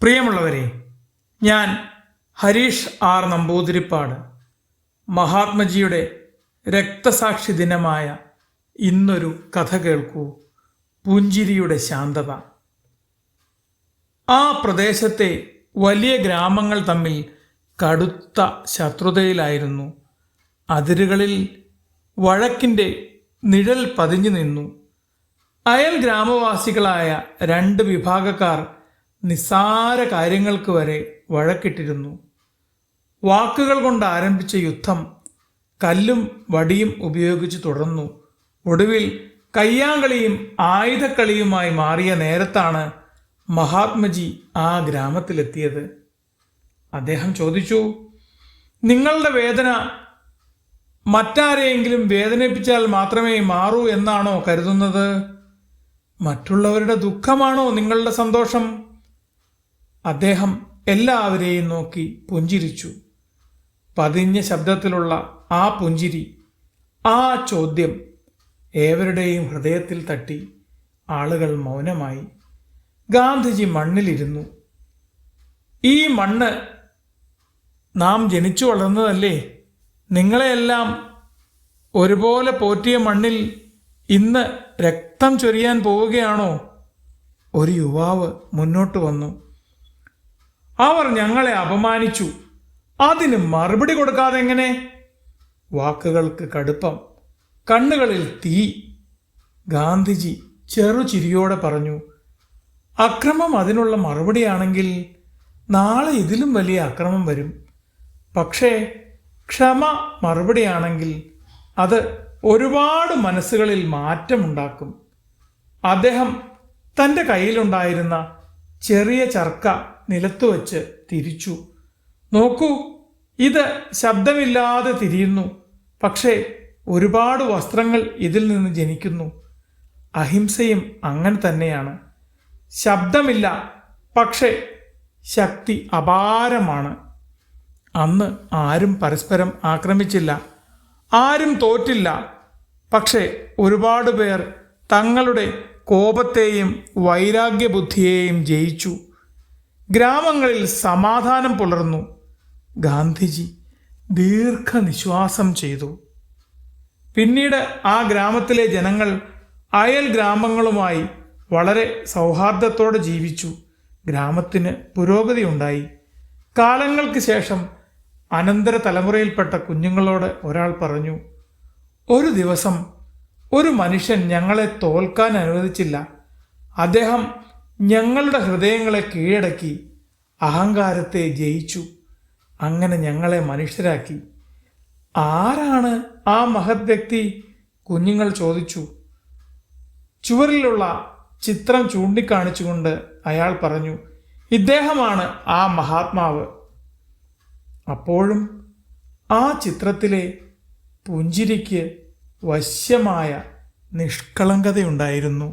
പ്രിയമുള്ളവരെ, ഞാൻ ഹരീഷ് ആർ നമ്പൂതിരിപ്പാട്. മഹാത്മജിയുടെ രക്തസാക്ഷി ദിനമായ ഇന്നൊരു കഥ കേൾക്കൂ. പുഞ്ചിരിയുടെ ശാന്തത. ആ പ്രദേശത്തെ വലിയ ഗ്രാമങ്ങൾ തമ്മിൽ കടുത്ത ശത്രുതയിലായിരുന്നു. അതിരുകളിൽ വഴക്കിൻ്റെ നിഴൽ പതിഞ്ഞു നിന്നു. അയൽ ഗ്രാമവാസികളായ രണ്ട് വിഭാഗക്കാർ നിസ്സാര കാര്യങ്ങൾക്ക് വരെ വഴക്കിട്ടിരുന്നു. വാക്കുകൾ കൊണ്ട് ആരംഭിച്ച യുദ്ധം കല്ലും വടിയും ഉപയോഗിച്ച് തുടർന്നു. ഒടുവിൽ കയ്യാങ്കളിയും ആയുധക്കളിയുമായി മാറിയ നേരത്താണ് മഹാത്മജി ആ ഗ്രാമത്തിലെത്തിയത്. അദ്ദേഹം ചോദിച്ചു, നിങ്ങളുടെ വേദന മറ്റാരെയെങ്കിലും വേദനിപ്പിച്ചാൽ മാത്രമേ മാറൂ എന്നാണോ കരുതുന്നത്? മറ്റുള്ളവരുടെ ദുഃഖമാണോ നിങ്ങളുടെ സന്തോഷം? അദ്ദേഹം എല്ലാവരെയും നോക്കി പുഞ്ചിരിച്ചു. പതിഞ്ഞ ശബ്ദത്തിലുള്ള ആ പുഞ്ചിരി, ആ ചോദ്യം ഏവരുടെയും ഹൃദയത്തിൽ തട്ടി. ആളുകൾ മൗനമായി. ഗാന്ധിജി മണ്ണിലിരുന്നു. ഈ മണ്ണ് നാം ജനിച്ചു വളർന്നതല്ലേ? നിങ്ങളെയെല്ലാം ഒരുപോലെ പോറ്റിയ മണ്ണിൽ ഇന്ന് രക്തം ചൊരിയാൻ പോവുകയാണോ? ഒരു യുവാവ് മുന്നോട്ട് വന്നു. അവർ ഞങ്ങളെ അപമാനിച്ചു, അതിന് മറുപടി കൊടുക്കാതെ എങ്ങനെ? വാക്കുകൾക്ക് കടുപ്പം, കണ്ണുകളിൽ തീ. ഗാന്ധിജി ചെറുചിരിയോടെ പറഞ്ഞു, അക്രമം അതിനുള്ള മറുപടിയാണെങ്കിൽ നാളെ ഇതിലും വലിയ അക്രമം വരും. പക്ഷേ ക്ഷമ മറുപടിയാണെങ്കിൽ അത് ഒരുപാട് മനസ്സുകളിൽ മാറ്റമുണ്ടാക്കും. അദ്ദേഹം തൻ്റെ കയ്യിലുണ്ടായിരുന്ന ചെറിയ ചർക്ക നിലത്തുവച്ച് തിരിച്ചു. നോക്കൂ, ഇത് ശബ്ദമില്ലാതെ തിരിയുന്നു, പക്ഷേ ഒരുപാട് വസ്ത്രങ്ങൾ ഇതിൽ നിന്ന് ജനിക്കുന്നു. അഹിംസയും അങ്ങനെ തന്നെയാണ്. ശബ്ദമില്ല, പക്ഷേ ശക്തി അപാരമാണ്. അന്ന് ആരും പരസ്പരം ആക്രമിച്ചില്ല, ആരും തോറ്റില്ല. പക്ഷേ ഒരുപാട് പേർ തങ്ങളുടെ കോപത്തെയും വൈരാഗ്യബുദ്ധിയെയും ജയിച്ചു. ഗ്രാമങ്ങളിൽ സമാധാനം പുലർന്നു. ഗാന്ധിജി ദീർഘനിശ്വാസം ചെയ്തു. പിന്നീട് ആ ഗ്രാമത്തിലെ ജനങ്ങൾ അയൽ ഗ്രാമങ്ങളുമായി വളരെ സൗഹാർദ്ദത്തോടെ ജീവിച്ചു. ഗ്രാമത്തിന് പുരോഗതി ഉണ്ടായി. കാലങ്ങൾക്ക് ശേഷം അനന്തര തലമുറയിൽപ്പെട്ട കുഞ്ഞുങ്ങളോട് ഒരാൾ പറഞ്ഞു, ഒരു ദിവസം ഒരു മനുഷ്യൻ ഞങ്ങളെ തോൽക്കാൻ അനുവദിച്ചില്ല. അദ്ദേഹം ഞങ്ങളുടെ ഹൃദയങ്ങളെ കീഴടക്കി, അഹങ്കാരത്തെ ജയിച്ചു. അങ്ങനെ ഞങ്ങളെ മനുഷ്യരാക്കി. ആരാണ് ആ മഹത് വ്യക്തി? കുഞ്ഞുങ്ങൾ ചോദിച്ചു. ചുവരിലുള്ള ചിത്രം ചൂണ്ടിക്കാണിച്ചുകൊണ്ട് അയാൾ പറഞ്ഞു, ഇദ്ദേഹമാണ് ആ മഹാത്മാവ്. അപ്പോഴും ആ ചിത്രത്തിലെ പുഞ്ചിരിക്ക് വശ്യമായ നിഷ്കളങ്കതയുണ്ടായിരുന്നു.